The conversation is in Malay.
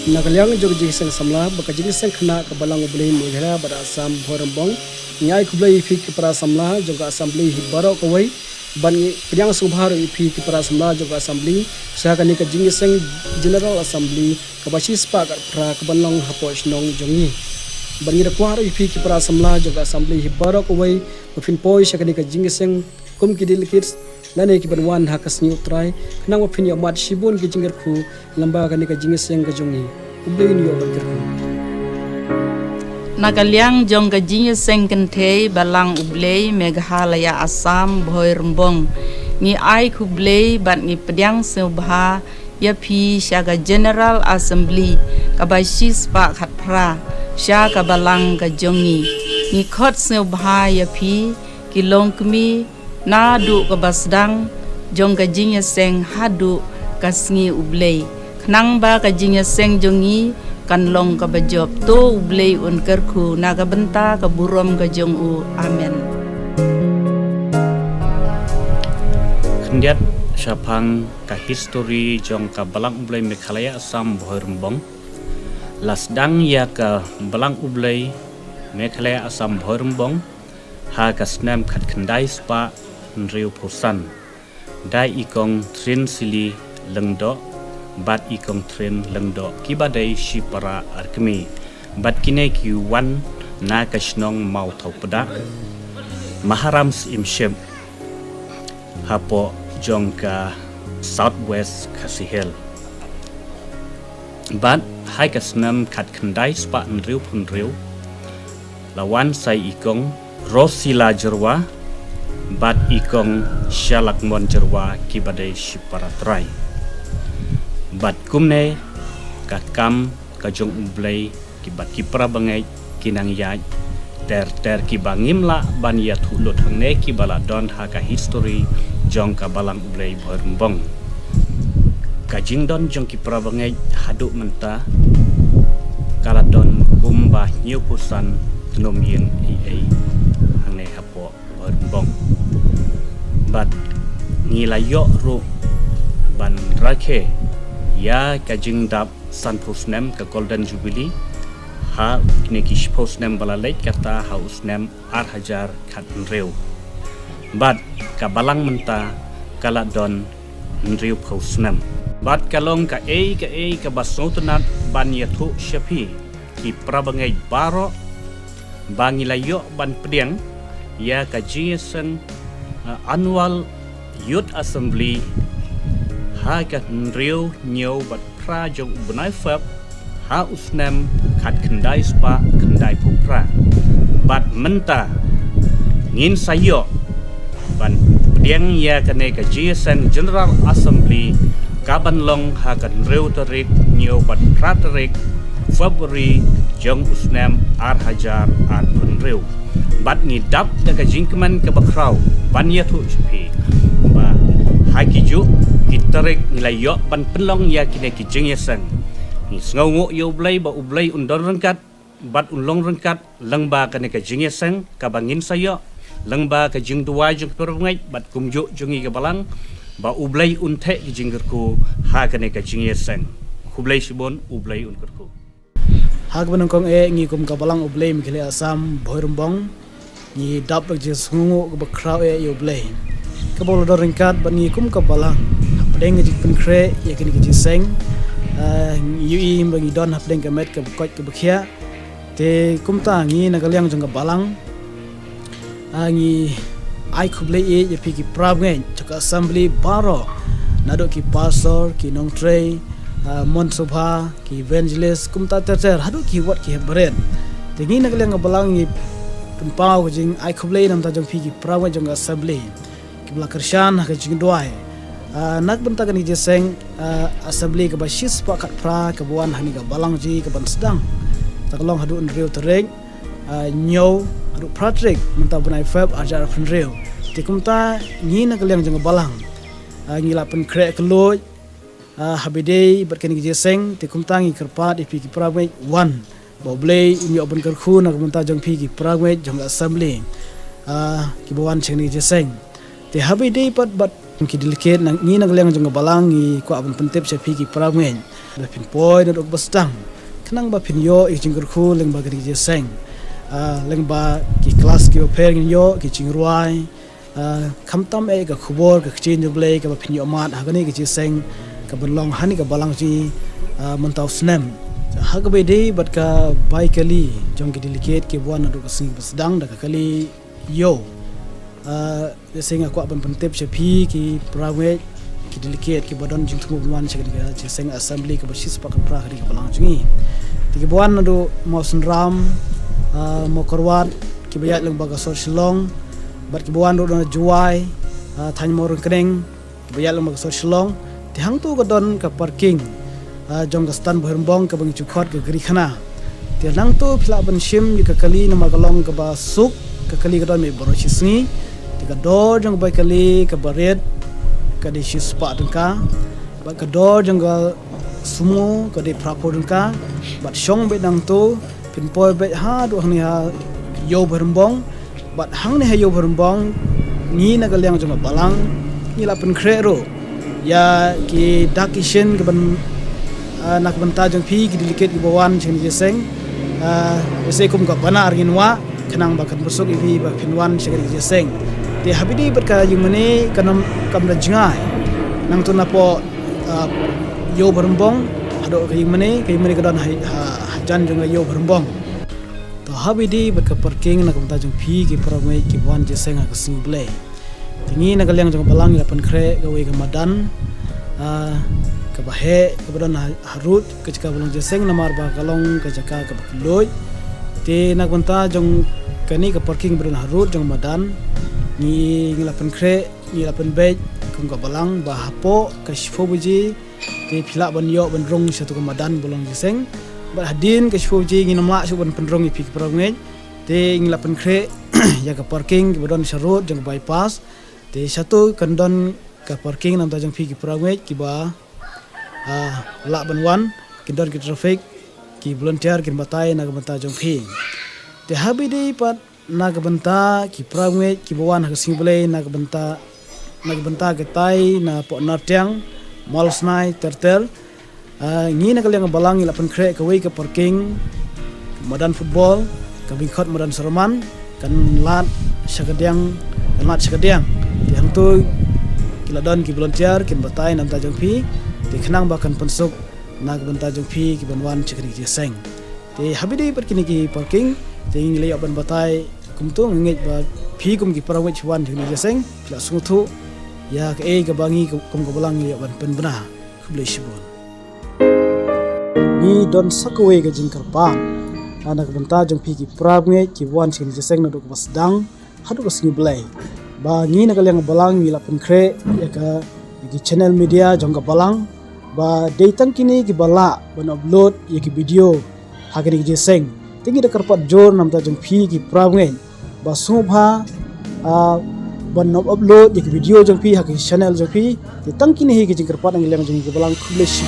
Nagalyang jogji sang samla bakajini sang khna kabalang ublei Meghalaya bar Assam Bhoirambong nyai kublai fi kipara samla joga assembly hi baro kawai ban priang subhar fi kipara samla joga assembly sahakani ka jingi sang general assembly kabashi spa ka pra kabanlong haposh nong jongi bangi rakwar fi kipara samla joga assembly hi baro kawai mafin poi sahakani ka jingi sang kum kidil kids lane ki banwan hakas ni utrai nang opini amat shibun ki jingir khu lamba kani ka jingis yang ka jongi ublei ni obar ku Nagalyang jong ka jingis seng kentei balang ublei Meghalaya Assam Bhoirambong ni ai kublei bat ni pediang subha ya phi syaga General Assembly kabashi spa khatpra sya ka balang ka jongi ni khot subha ya phi kilong kmi nadu ka basdang jong ka jinya seng hadu kasngi ublei khnang ba ka jinya seng jongi kan long ka bajob to ublei un kerku naga benta ka burom ka jong u amen. Kendiat syapang ka history jong ka balang ublei Meghalaya Assam Bhoirambong lasdang ya ka balang ublei Meghalaya Assam Bhoirambong ha ka snam khat khandai spa Nriu Pusan dai ikong trin sili lengdo bat ikong trin lengdo kibadai shipara arkmi bat kine ki wan na kashnong mau thau pada maharam imshem hapo jongka southwest kasihel bat hai kasnam khat khandai spa Nriu Punriu lawan sai ikong rosila jerwa bat ikong shalak mon jerwa kibadai shiparatrai bat kumne kakam kajong ublei kibat kipra bangai kinang yai ter kibangim la ban ya thulo thangne kibala don haka history jong ka balang ublei Bhoirambong kajing don jong kipra bangai hadu menta kala don kumba New Pusan tnom yin ei hangne hapo Bhoirambong bat ngilayo ru ban rakhe ya kajing dap san posnem ka golden jubilee ha kine ki posnem balalai kata ha usnem arhajar khat Nriu bat ka balang menta kala don Nriu posnem bat kalong ka ka basnotanat ban yathu shapi ki prabangai baro bangilayo ban pediang ya kajisen annual youth assembly ha ka Nriu nyo bat pra jong bunai fab ha usnem khat khandai spa khandai pupra bat menta ngin sayo ban pediang ya kane ka jisen general assembly kaban long ha ka Nriu tarik nyo bat pra tarik February jong usnem arhajar at Nriu bat ni dap daga jingkeman ke bakrau ban ya thu chipi ba hakiju kitarik nilai yo ban penlong ya kine ki jingyesan ni sngongo yo blai ba ublai undon rengkat bat unlong rengkat lengba kane ka jingyesan ka bangin sayo lengba ka jing dua jung perungai bat kumjo jungi ka balang ba ublai unthe ki jinggerku ha kane ka jingyesan kublai sibon ublai unkerku hak banongkong ngi kum ka balang ublei Meghalaya Assam Bhoirambong ni dap je sungu ka bakrau yo blai ka bolo do ringkat ban ngi kum ka balang hapdeng ji penkre ya kini ki seng yui bangi don hapdeng ka met ka kot ka bakhia te kum ta ngi nagalyang jong ka balang ngi ai kublei ya pi ki prab ngai ka assembly baro nado ki pastor ki nong trei Monsubha ki evangelist kumta ter hadu ki wat ki beren tingi naglang balang ni pau jing ai khublei nam ta jong phi ki prawa jong assembly ki bla kershan ka jing doai nak benta kan je seng assembly ka bashis pa khat pra ka buan hani ka balang ji ka ban sedang taklong hadu Nriu tereng nyo hadu pratrik menta bunai feb ajar Nriu ti kumta ni naglang jong balang ngila pen krek keloj habidei berkeni jeseng te kumtangi kerpat ipi ki pragme one boblei umi open kerku nak menta jong pi ki pragme jong assembly ki bawan chengni jeseng te habidei pat bat ki delicate nang ni nang leng jong balang ni ko abun pentep se pi ki pragme ba pin poi na dok bastang kanang ba pin yo ik jingkur khu leng ba gari je seng leng ba ki class ki oper ngin yo ki chingruai khamtam e ga khubor ga chin jo blei ka ba pin yo mat ha gani ki je seng ka belong hani ka balang ji mentau snem ha ga be dei bat ka bai kali jong ki delicate ki buan na dok sing basdang da ka kali yo sing aku ban pentip chapi ki prawe ki delicate ki badon jing thumu buan chak diga sing assembly ka basis pak pra ka balang jungi ti buan na do mo sunram mo korwat ki bayat lang baga sor shilong bat ki buan do na juai than mo rengkreng ki bayat lang baga sor shilong ti hang tu ka don ka parking jong ka stan bhormbong ka bang chukhot ka gri khana ti nang tu phila ban shim ka kali na magalong ka ba suk ka kali ka don me boro chisngi ka dor jong bai kali ka baret ka di shispa dengka ba ka dor jong ga sumo ka di prapo dengka bat shong be nang tu pin poi be ha do hang ha yo berembong bat hang ne ha yo berembong ni na ka liang jong balang ni la pen krero ya ki dakishin ka ban nak banta jong pi ki delicate ki bawan chen je seng se kum ka banar ginwa kanang ba kan busuk ibi ba pinwan chen je seng te habidi berka yumane kanam kamna jingai nang tu napo yo berembong hado ka yumane ka don hajan jong yo berembong to habidi berka parking nak mata jong pi ki paramai ki wan je senga ka sing blai tingi nak liang jong balang ya pen kre ka we ka madan ka bahe ka badon harut ka jaka balang je seng namar ba kalong ka jaka ka loy te nak mata jong kani ka parking badon harut jong madan ni ngelapan kre ni lapan bej kum ka balang ba hapo ka shfo buji te phila ban yo ban rong satu ka madan bolong giseng ba hadin ka shfo buji ngi namla su ban penrong i pik prongej te ngelapan kre ya ka parking ki badon sharut jang bypass te satu kandon ka parking nam ta jang pik prongej ki ba la ban wan ki don ki traffic ki volunteer ki batai na ka banta jang phi te habidi pat naga banta ki prangwe ki bawan ha singbele naga banta ke tai na po nartyang malsnai tertel ngi na kaleng balang ila pen kre ka wei ka parking madan football ka bingkhot madan sarman kan lat syakadyang ti hang tu kila don ki volunteer kin batai nam ta jong phi ti khnang ba kan pensuk naga banta jong phi ki banwan chakri je seng ti habidi per kini ki parking ti ngi le ban batai kumtu ngej ba phi kum ki parawet chwan thini jeseng pla sungthu ya ka e ka bangi kum ka balang li ban pen bana khuble shibon ni don sakwe ka jingkar pa anak banta jong phi ki prab ngej ki wan thini jeseng na dok basdang hadu ka singi blai ba ni na ka leng balang ni la pen kre ya ka ki channel media jong ka balang ba deitang kini ki bala ban upload ya ki video hagani jeseng tingi da karpat jor nam ta jong phi ki prab ngej ba subha ban upload dik video jong pi ha ki channel jong pi ti tangki ni hi ki jingkar pat ang leng jong ki balang khuble shi